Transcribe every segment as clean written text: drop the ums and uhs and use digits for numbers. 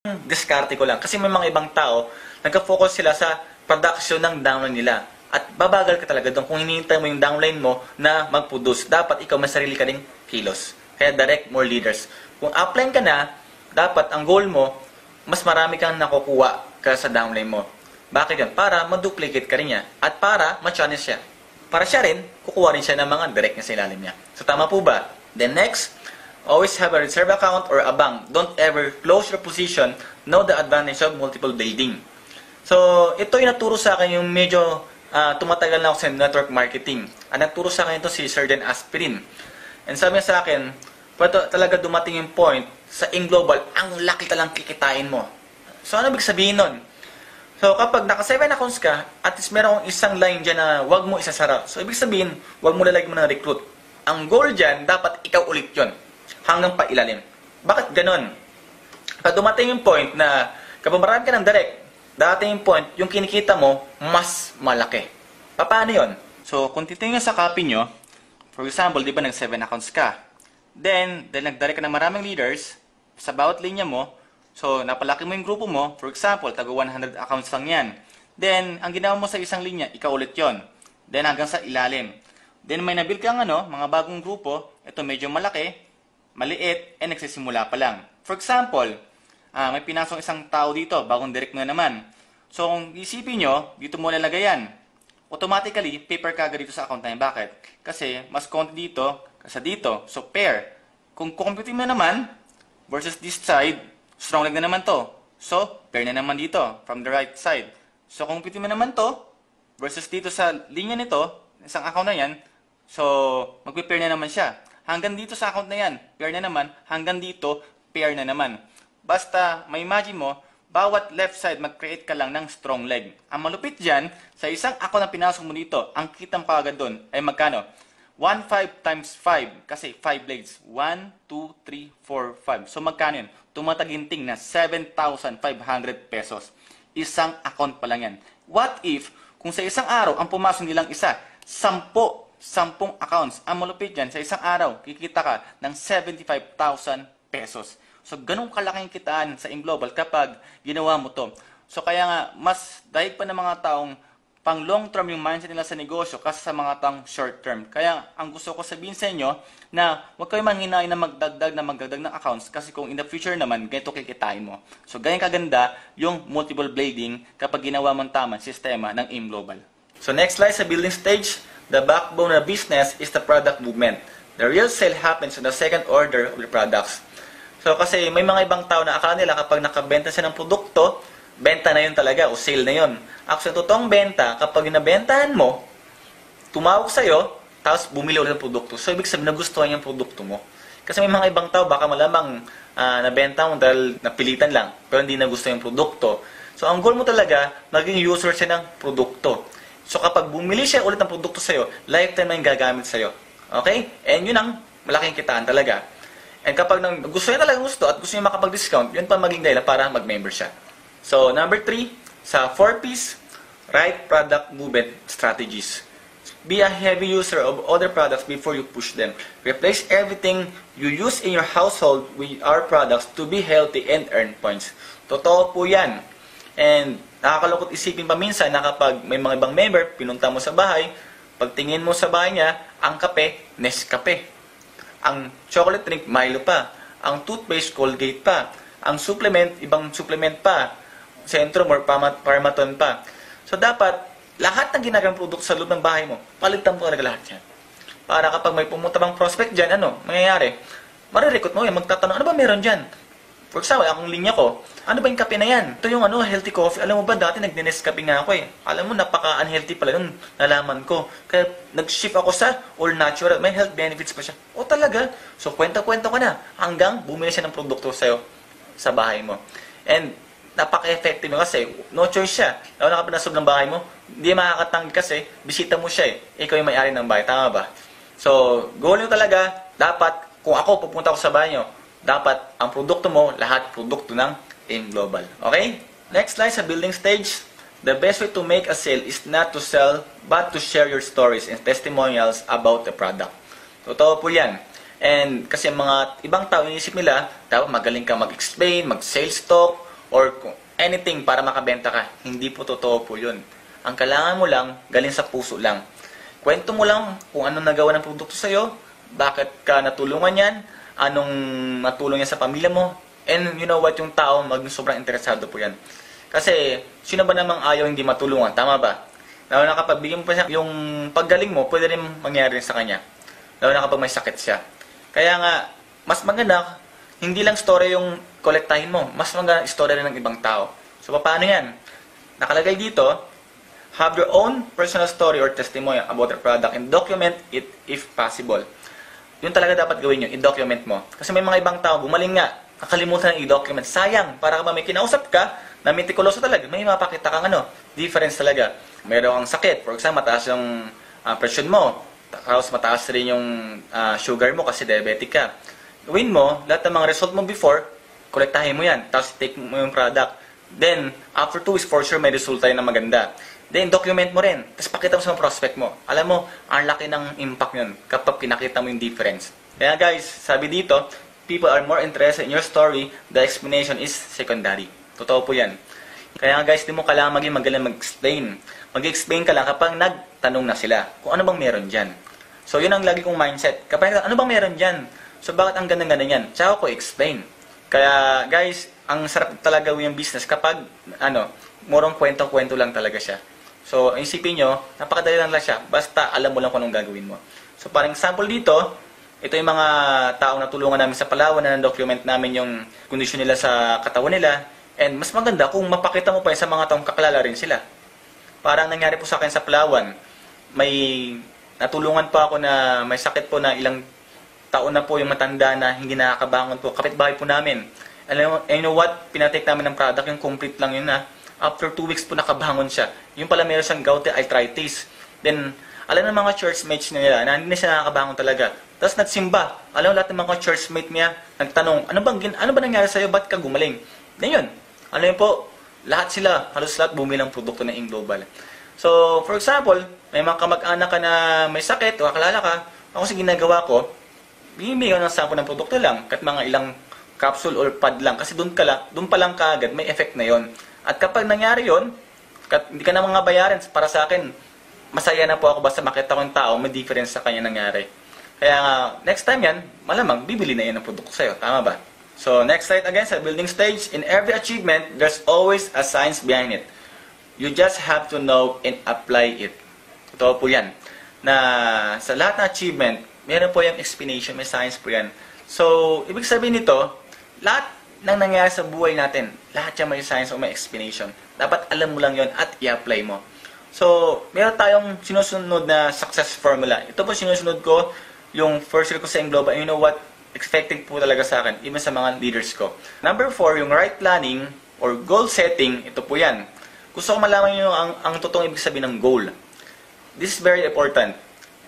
diskarte ko lang. Kasi may mga ibang tao, nagka-focus sila sa production ng downline nila. At babagal ka talaga doon kung hinihintay mo yung downline mo na mag-produce. Dapat ikaw may sarili ka ding kilos. Kaya direct more leaders. Kung upline ka na, dapat ang goal mo, mas marami kang nakukuha ka sa downline mo. Bakit yan? Para ma-duplicate ka rin niya. At para ma-challenge siya. Para siya rin, kukuha rin siya ng mga direct na sa ilalim niya. So tama po ba? Then next, always have a reserve account or a bank. Don't ever close your position. Know the advantage of multiple building. So, ito yung naturo sa akin yung medyo tumatagal na ako sa network marketing. Ang nagturo sa akin ito si Sir Dan Aspirin. And sabi niya sa akin, talaga dumating yung point sa InGlobal, ang laki talang kikitain mo. So, ano ibig sabihin nun? So, kapag naka 7 accounts ka, at least meron isang line dyan na wag mo isasara. So, ibig sabihin, wag mo lalagyan mo ng recruit. Ang goal dyan, dapat ikaw ulit yon hanggang pa ilalim. Bakit ganon? Kapag dumating yung point na kapag marami ka ng direct, dating yung point, yung kinikita mo, mas malaki. Paano yon? So, kung titingnan sa copy nyo, for example, di ba nag 7 accounts ka? Then nag-direct ka ng maraming leaders sa bawat linya mo. So, napalaki mo yung grupo mo. For example, tago 100 accounts lang yan. Then, ang ginawa mo sa isang linya, ikaw ulit yon. Then, hanggang sa ilalim. Then, may nabuild kang mga bagong grupo. Ito medyo malaki, maliit, nagsisimula pa lang. For example, may pinasong isang tao dito, bagong direct na naman. So, kung isipin nyo, dito mo lalagay yan. Automatically, paper ka dito sa account na yan. Bakit? Kasi, mas konti dito, kasa dito. So, pair. Kung kukumputin mo naman, versus this side, strong leg na naman to. So, pair na naman dito, from the right side. So, kung kumputin mo naman to, versus dito sa linya nito, isang account na yan, so, magpe-pair na naman siya. Hanggang dito sa account na yan, pair na naman. Hanggang dito, pair na naman. Basta, may imagine mo, bawat left side, mag-create ka lang ng strong leg. Ang malupit dyan, sa isang account na pinasok mo dito, ang kita mo kagad doon ay magkano? 1,5 times 5, kasi 5 legs. 1, 2, 3, 4, 5. So, magkano yun? Tumataginting na 7,500 pesos. Isang account pa lang yan. What if, kung sa isang araw, ang pumasok nilang isa, 10 accounts. Ang malupit dyan, sa isang araw, kikita ka ng 75,000 pesos. So, ganun kalaking kitaan sa InGlobal kapag ginawa mo to. So, kaya nga, mas dahil pa ng mga taong pang long term yung mindset nila sa negosyo kasi sa mga taong short term. Kaya, ang gusto ko sabihin sa inyo na huwag kayo manghinain na magdagdag ng accounts kasi kung in the future naman, ganito kikitain mo. So, ganyan kaganda yung multiple blading kapag ginawa mong tamang sistema ng InGlobal. So, next slide sa building stage, the backbone of business is the product movement. The real sale happens in the second order of the products. So, kasi may mga ibang tao na akala nila kapag nakabenta siya ng produkto, benta na yun talaga o sale na yun. Actually, totoong benta, kapag nabentahan mo, tumawag sa'yo, tapos bumili ulit ng produkto. So, ibig sabihin, nagustuhan yung produkto mo. Kasi may mga ibang tao, baka malamang nabenta mo dahil napilitan lang, pero hindi nagustuhan yung produkto. So, ang goal mo talaga, maging user siya ng produkto. So, kapag bumili siya ulit ng produkto sa'yo, lifetime na yung gagamit sa'yo. Okay? And yun ang malaking kitaan talaga. And kapag gusto niya talagang gusto at gusto niya makapag-discount, yun pa maging dahilan para mag-member siya. So, number 3, sa 4Ps, right product movement strategies. Be a heavy user of other products before you push them. Replace everything you use in your household with our products to be healthy and earn points. Totoo po yan. And nakakalungkot isipin pa minsan na kapag may mga ibang member, pinunta mo sa bahay, pagtingin mo sa bahay niya, ang kape, Nescafe. Ang chocolate drink, Milo pa. Ang toothpaste, Colgate pa. Ang supplement, ibang supplement pa. Centrum or Parmaton pa. So, dapat, lahat ng ginagamang produkto sa loob ng bahay mo, palitan mo talaga lahat yan. Para kapag may pumunta bang prospect dyan, mangyayari? Marirecruit mo yan, magtatanong, ano ba meron dyan? For example, akong linya ko, ano ba yung kape na yan? Ito yung healthy coffee. Alam mo ba, dati nagdi-Nescafe nga ako eh. Alam mo, napaka-unhealthy pala yun. Nalaman ko. Kaya nag-shift ako sa all natural. May health benefits pa siya. O talaga? So, kwenta-kwenta ka na. Hanggang bumili siya ng produkto sa'yo sa bahay mo. And, napaka-effective mo kasi no choice siya. Lalo na kapag nasa ng bahay mo, hindi makakatanggi kasi bisita mo siya eh. Ikaw yung may-ari ng bahay. Tama ba? So, goal nyo talaga, dapat, kung ako pupunta ako sa bahay nyo, dapat ang produkto mo, lahat produkto ng InGlobal. Okay? Next slide sa building stage. The best way to make a sale is not to sell, but to share your stories and testimonials about the product. Totoo po yan. And kasi mga ibang tao, inisip nila, dapat magaling ka mag-explain, mag-sales talk, or anything para makabenta ka. Hindi po totoo po yun. Ang kailangan mo lang, galing sa puso lang. Kwento mo lang kung anong nagawa ng produkto sa'yo, bakit ka natulungan yan, anong natulong yan sa pamilya mo, and you know what, yung tao maging sobrang interesado po yan. Kasi, sino ba namang ayaw hindi matulungan? Tama ba? Lalo na kapag bigyan mo pa siya, yung paggaling mo, pwede rin mangyari rin sa kanya. Lalo na kapag may sakit siya. Kaya nga, mas maganda, hindi lang story yung kolektahin mo, mas maganda story rin ng ibang tao. So, paano yan? Nakalagay dito, have your own personal story or testimony about your product and document it if possible. Yun talaga dapat gawin nyo, i-document mo. Kasi may mga ibang tao, gumaling nga, nakalimutan na i-document. Sayang, para kapag may kinausap ka, na mitikuloso talaga, may mapakita kang difference talaga. Mayroon kang sakit, for example, mataas yung pressure mo, tapos mataas rin yung sugar mo kasi diabetic ka. Gawin mo, lahat ng mga result mo before, kolektahin mo yan, tapos take mo yung product. Then, after 2 weeks, for sure, may resulta yun na maganda. Then, document mo rin. Tapos, pakita mo sa mga prospect mo. Alam mo, ang laki ng impact yun kapag pinakita mo yung difference. Kaya guys, sabi dito, people are more interested in your story, the explanation is secondary. Totoo po yan. Kaya guys, di mo kailangan maging magaling mag-explain. Mag-explain ka lang kapag nagtanong na sila kung ano bang meron dyan. So, yun ang lagi kong mindset. Kapag ano bang meron dyan? So, bakit ang ganda-ganda yan? Tsaka ko explain. Kaya guys, ang sarap talaga yung business kapag, murong kwento-kwento lang talaga siya. So, isipin nyo, napakadali lang siya. Basta alam mo lang kung anong gagawin mo. So, parang example dito, ito yung mga taong natulungan namin sa Palawan na document namin yung kondisyon nila sa katawan nila. And mas maganda kung mapakita mo pa yun sa mga taong kakalala rin sila. Parang nangyari po sa akin sa Palawan, may natulungan pa ako na may sakit po na ilang taon na po yung matanda na hindi nakakabangon po. Kapitbahay po namin. And you know what? Pinatake namin ng product, yung complete lang yun na. After 2 weeks po nakabangon siya. Yung pala meron siyang gout arthritis. Then, alam ng mga churchmates nila na hindi na siya nakakabangon talaga. Tapos nagsimba. Alam lahat ng mga churchmate niya, nagtanong, ano ba nangyari sa'yo? Ba't ka gumaling? Then yun. Alam yun po, lahat sila, halos lahat bumili ng produkto na Global. So, for example, may mga kamag-anak ka na may sakit o kakalala ka, ako sa ginagawa ko, bibigyan ng sample ng produkto lang, kahit mga ilang capsule or pad lang, kasi doon pa lang kaagad, may effect na yon. At kapag nangyari yon, hindi ka na mga bayaran para sa akin, masaya na po ako basta makita ko yung tao, may difference sa kanya nangyari. Kaya next time yan, malamang bibili na yan ng produkto sa'yo. Tama ba? So, next slide again, sa building stage. In every achievement, there's always a science behind it. You just have to know and apply it. Totoo po yan. Na sa lahat ng achievement, meron po yung explanation, may science po yan. So, ibig sabihin nito, lahat ng nangyayari sa buhay natin, lahat yan may science o may explanation. Dapat alam mo lang yon at i-apply mo. So, meron tayong sinusunod na success formula. Ito po sinusunod ko, yung first year ko sa Global. You know what? Expected po talaga sa akin, even sa mga leaders ko. Number 4, yung right planning or goal setting, ito po yan. Gusto ko malaman nyo ang totoong ibig sabihin ng goal. This is very important.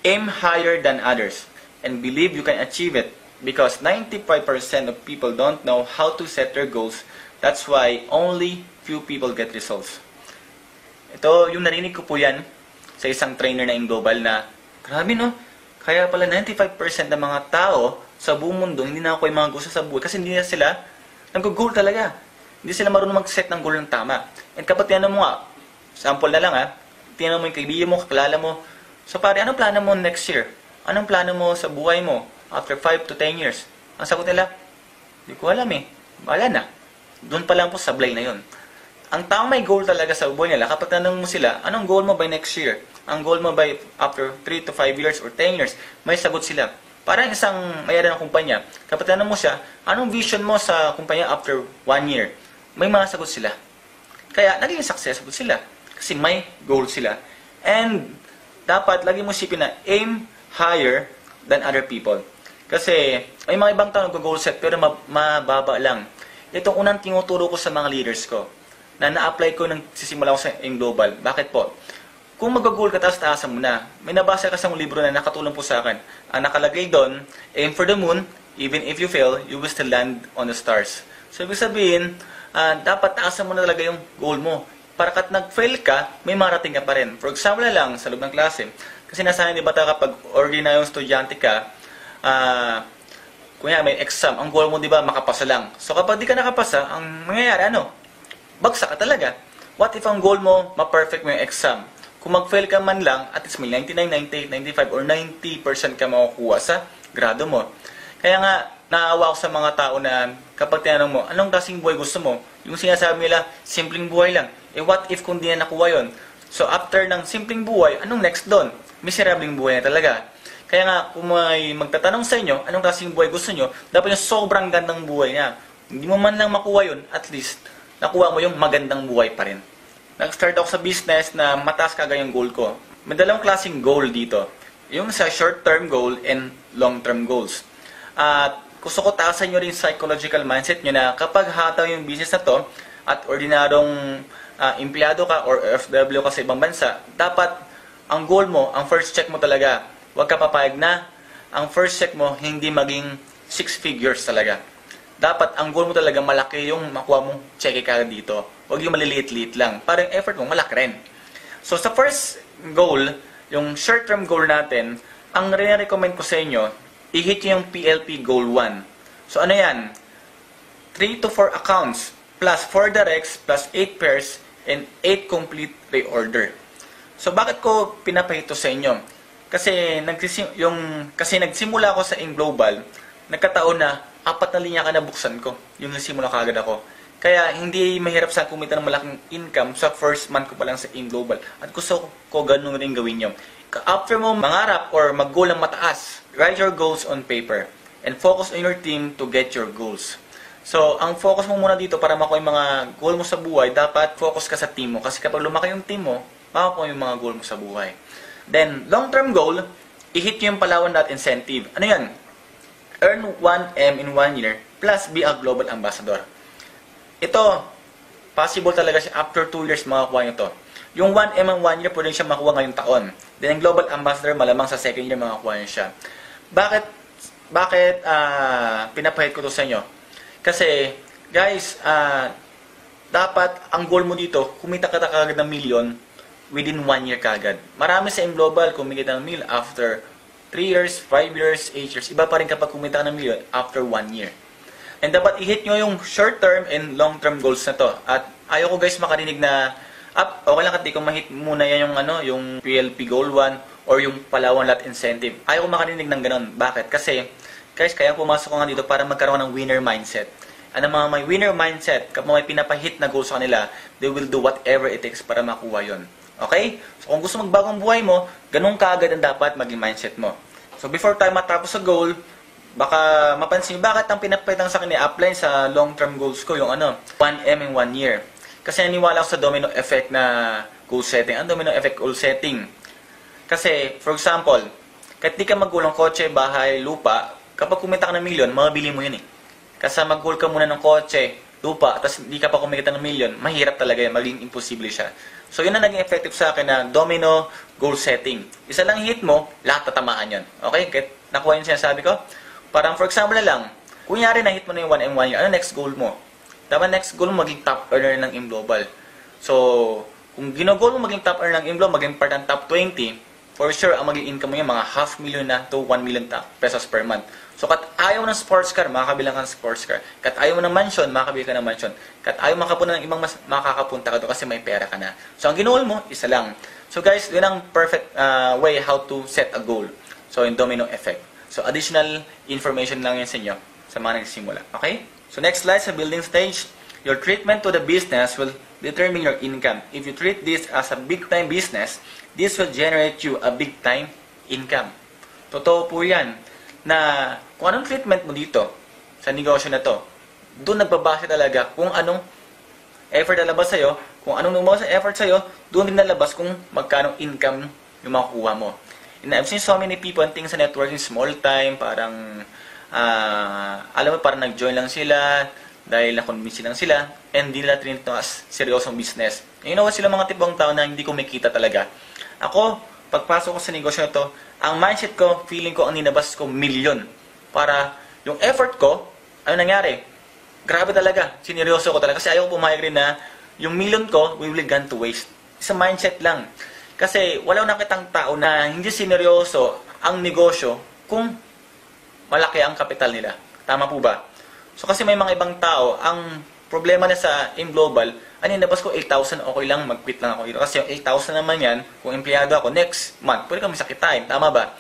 Aim higher than others and believe you can achieve it because 95% of people don't know how to set their goals. That's why only few people get results. Ito, yung narinig ko po yan sa isang trainer na Global na, grabe no, kaya pala 95% ng mga tao sa buong mundo, hindi na ako yung mga gusto sa buhay kasi hindi na sila nag-goal talaga. Hindi sila marunong mag-set ng goal ng tama. And kapag tinan mo nga, sample na lang tinan mo yung kaibigan mo, kaklala mo, so pare, anong plano mo next year? Anong plano mo sa buhay mo after 5 to 10 years? Ang sagot nila, hindi ko alam Wala na. Doon pa lang po sablay na yon. Ang taong may goal talaga sa buhay nila, kapag tanong mo sila, anong goal mo by next year? Ang goal mo by after 3 to 5 years or 10 years? May sagot sila. Parang isang mayari ng kumpanya, kapag tanong mo siya, anong vision mo sa kumpanya after 1 year? May mga sagot sila. Kaya, naging successful sila. Kasi may goal sila. And, dapat, lagi mo isipin na, aim higher than other people. Kasi, may mga ibang tao nag-goal set, pero mababa lang. Itong unang tinuturo ko sa mga leaders ko, na na-apply ko nang sisimula ko sa Global. Bakit po? Kung mag-goal ka, tapos taasan mo na. May nabasa ka sa libro na nakatulong po sa akin. Ang nakalagay doon, aim for the moon, even if you fail, you will still land on the stars. So, ibig sabihin, dapat taasan mo na talaga yung goal mo. Para kat nag-fail ka, may marating ka pa rin. For example na lang, sa loob ng klase. Kasi nasanay, di ba kapag ordinaryong estudyante ka, kunya may exam, ang goal mo, di ba, makapasa lang. So, kapag di ka nakapasa, ang mangyayari, bagsak ka talaga. What if ang goal mo, ma-perfect mo yung exam? Kung mag-fail ka man lang, at least may 99, 90, 95, or 90% ka makukuha sa grado mo. Kaya nga, naawa ako sa mga tao na kapag tinanong mo, anong klaseng buhay gusto mo? Yung sinasabi nila, simpleng buhay lang. What if kung di na nakuha yun? So after ng simpleng buhay, anong next doon? Miserableng buhay na talaga. Kaya nga, kung may magtatanong sa inyo, anong klaseng buhay gusto nyo, dapat yung sobrang gandang buhay niya. Hindi mo man lang makuha yun, at least, nakuha mo yung magandang buhay pa rin. Nag-start ako sa business na mataas kagaya yung goal ko. May dalawang klaseng goal dito. Yung sa short-term goal and long-term goals. At gusto ko taasan nyo rin psychological mindset nyo na kapag hataw yung business na to at ordinarong empleyado ka or OFW ka sa ibang bansa, dapat ang goal mo, ang first check mo talaga, huwag ka papayag na ang first check mo hindi maging 6 figures talaga. Dapat ang goal mo talaga malaki yung makuha mong check ka dito. Huwag yung maliliit-liit lang. Para yung effort mo malaki rin. So sa first goal, yung short-term goal natin, ang recommend ko sa inyo, i-hit yung PLP Goal 1. So ano yan? 3 to 4 accounts plus 4 directs plus 8 pairs and 8 complete reorder. So bakit ko pinapahito sa inyo? Kasi nagsimula ako sa InGlobal, nagkataon na 4 na linya ka nabuksan ko. Yung nagsimula kagad ako. Kaya hindi mahirap sa kumita ng malaking income sa first month ko pa lang sa InGlobal. At gusto ko ganun rin gawin nyo. After mo mangarap or mag-goal ng mataas, write your goals on paper and focus on your team to get your goals. So, ang focus mo muna dito para makuha yung mga goal mo sa buhay, dapat focus ka sa team mo. Kasi kapag lumaki yung team mo, makakuha yung mga goal mo sa buhay. Then, long-term goal, i-hit yung Palawan incentive. Ano yan? Earn 1M in 1 year plus be a global ambassador. Ito, possible talaga siya after 2 years makakuha nyo to. Yung 1M in 1 year, pwede siya makuha ngayong taon. Then, ang global ambassador, malamang sa second year makakuha nyo siya. Bakit pinapahit ko to sa inyo? Kasi, guys, dapat ang goal mo dito, kumita ka kagad ng million within 1 year kagad. Marami sa InGlobal kumikita ng million after 3 years, 5 years, 8 years. Iba pa rin kapag kumita ka ng million after 1 year. And dapat i-hit nyo yung short-term and long-term goals na to. At ayaw ko guys makarinig na, okay lang kung ma-hit muna yan yung PLP Goal 1 or yung Palawan Lot Incentive. Ayaw ko makarinig ng ganun. Bakit? Kasi, guys, kaya pumasok ko nga dito para magkaroon ng winner mindset. Ano mga may winner mindset, kapag may pinapahit na goals sa kanila, they will do whatever it takes para makuha yon. Okay? So, kung gusto magbagong buhay mo, ganun kaagad ang dapat maging mindset mo. So, before tayo matapos sa goal, baka mapansin bakit ang pinapahitang sa akin i-apply sa long-term goals ko, yung 1M in 1 year. Kasi naniwala ako sa domino effect na goal setting. Ang domino effect goal setting. Kasi, for example, kahit di ka mag-goal ng kotse, bahay, lupa, kapag kumita ka ng million, mabili mo yun eh. Kasi mag-goal ka muna ng kotse, lupa, tapos hindi ka pa kumikita ng million, mahirap talaga yan, maging imposible siya. So, yun ang naging effective sa akin na domino goal setting. Isa lang hit mo, lahat tatamaan yun. Okay? Kahit nakuha yung sinasabi ko? Parang for example na lang, kunyari na hit mo na yung 1M1 year, ano next goal mo? Dapat next goal mo maging top earner ng InGlobal. So, kung ginogol mo maging top earner ng InGlobal, maging part ng top 20, for sure, ang maging income mo yung mga 500,000 na to 1 million pesos per month. So, kat ayaw mo ng sports car, makakabilang ka ng sports car. Kat ayaw mo ng mansion, makakabili ka ng mansion. Kat ayaw makapunta ng ibang makakapunta ka doon kasi may pera ka na. So, ang ginol mo, isa lang. So, guys, yun ang perfect way how to set a goal. So, yung domino effect. So, additional information lang yun sa inyo sa mga nagsimula. Okay? So, next slide sa building stage. Your treatment to the business will determine your income. If you treat this as a big-time business, this will generate you a big-time income. Totoo po yan na kung anong treatment mo dito sa negosyo na to, doon nagbabase talaga kung anong effort nalabas sa'yo, kung anong lumabas sa effort sa'yo, doon din nalabas kung magkano income yung makukuha mo. And I've seen so many people and things sa networking small time, parang, alam mo, parang nag-join lang sila, dahil na-convince lang sila, and hindi nila treat ito as seryosong business. You know what, sila mga tipong tao na hindi kumikita talaga. Ako, pagpasok ko sa negosyo na to, ang mindset ko, feeling ko, ang ninabas ko, million. Para yung effort ko, ano nangyari? Grabe talaga, sineryoso ko talaga. Kasi ayaw ko pumayag rin na yung million ko will gone to waste. Isa mindset lang. Kasi wala nakitang tao na hindi sineryoso ang negosyo kung malaki ang kapital nila. Tama po ba? So kasi may mga ibang tao, ang problema na sa AIM Global, ano yung nabas ko, 8,000, okay lang, mag-quit lang ako dito. Kasi yung 8,000 naman yan, kung empleyado ako, next month, pwede kami sakitain. Tama ba?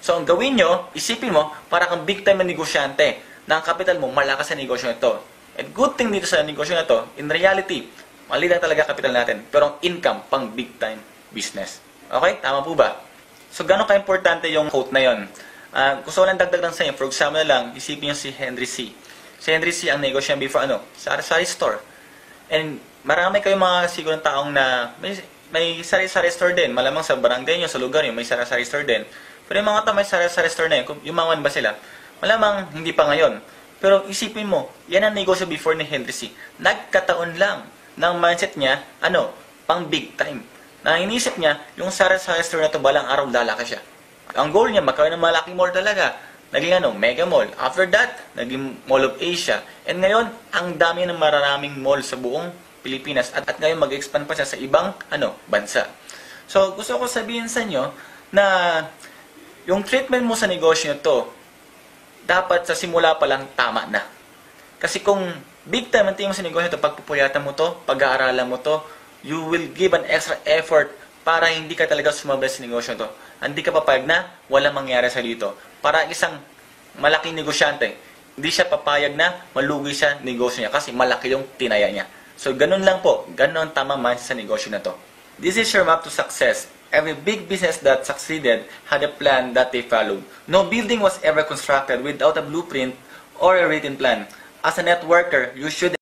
So, ang gawin nyo, isipin mo, para kang big time na negosyante, na ang capital mo, malakas sa negosyo na ito. And good thing dito sa negosyo na to, in reality, mali lang talaga capital natin. Pero ang income, pang big time business. Okay? Tama po ba? So, gano'n ka-importante yung quote na yon? Gusto ko lang dagdag lang sa inyo. For example na lang, isipin nyo si Henry C. Si Henry C. ang negosyo before sari-sari store. And marami kayong mga sigurong taong na may sari-sari store din. Malamang sa barangay nyo, sa lugar nyo, may sari-sari store din. Pero yung mga may sari-sari store na yun, yumangan ba sila? Malamang hindi pa ngayon. Pero isipin mo, yan ang negosyo before ni Henry C. Nagkataon lang ng mindset niya, pang big time. Na inisip niya, yung sari-sari store na to balang araw lalaki siya. Ang goal niya, magkaroon ng malaking mall talaga. Naging mega mall. After that, naging Mall of Asia. And ngayon, ang dami ng mararaming mall sa buong Pilipinas. At ngayon, mag-expand pa siya sa ibang, bansa. So, gusto ko sabihin sa inyo na yung treatment mo sa negosyo nito, dapat sa simula pa lang tama na. Kasi kung big time ang tingin mo sa negosyo nito, pagpupuyatan mo to, pag-aaralan mo to, you will give an extra effort para hindi ka talaga sumabay sa negosyo nito. Hindi ka papayag na walang mangyari sa dito. Para isang malaking negosyante, hindi siya papayag na malugi siya negosyo niya kasi malaki yung tinaya niya. So, ganun lang po. Ganun ang tamang mindset sa negosyo na to. This is your map to success. Every big business that succeeded had a plan that they followed. No building was ever constructed without a blueprint or a written plan. As a networker, you should